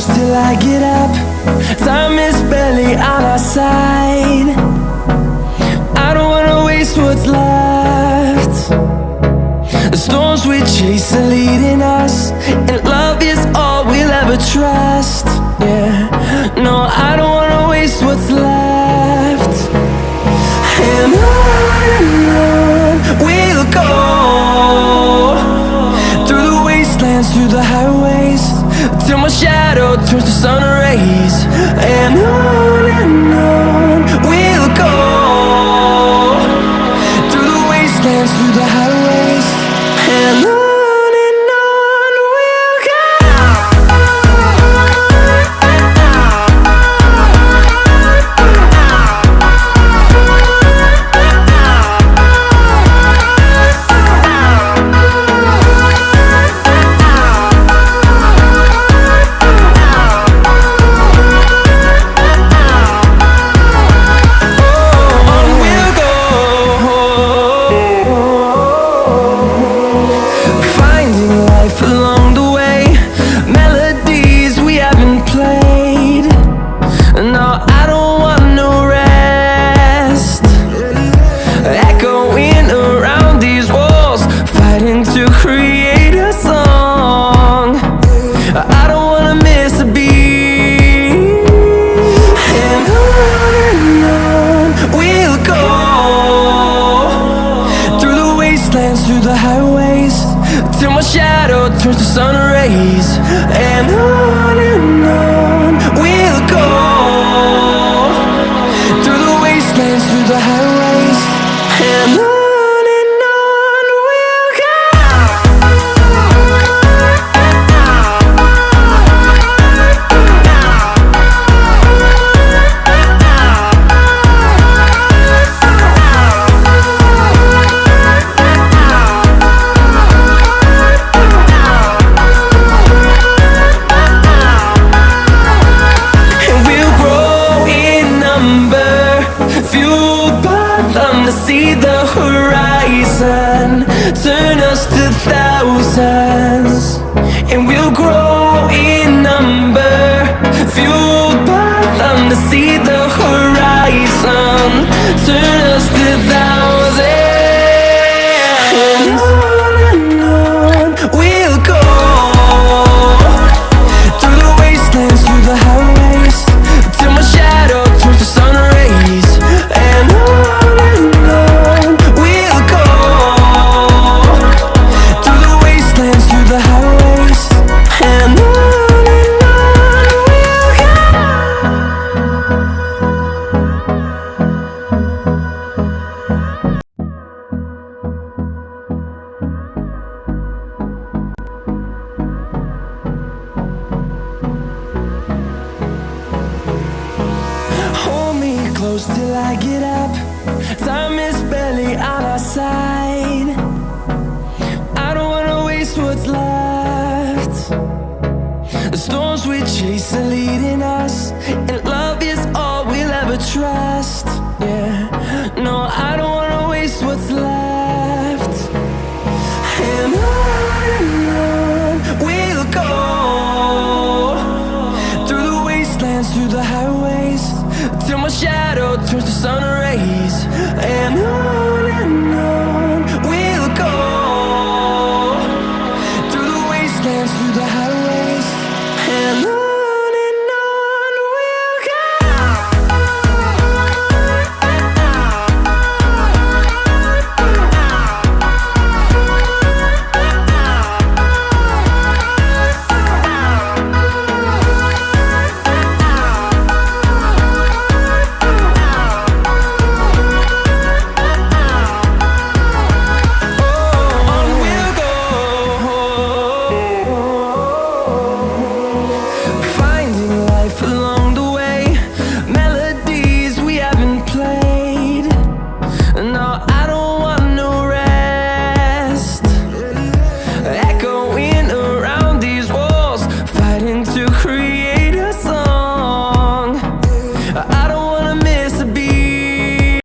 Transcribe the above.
close till I get up. Time is barely on our side. I don't wanna waste what's left. The storms we chase are leading us, and love is all we'll ever trust. Yeah, no, I don't wanna waste what's left. And on we'll go, through the wastelands, through the highways, till my shadow turns to sun rays. And on we'll go, through the wastelands, through the highways, and on. To create a song, I don't wanna miss a beat. And on we'll go, through the wastelands, through the highways, till my shadow turns to sun rays. And on we'll go, through the wastelands, through the highways, and on. See the horizon turn us to thousands, and we'll grow in number, fueled by them to see the horizon turn us to thousands. And on we'll go, through the wastelands, through the highways, till my shadow turns to sun rays. And on close till I get up. Time is barely on our side. I don't wanna waste what's left. The storms we chase are leading us,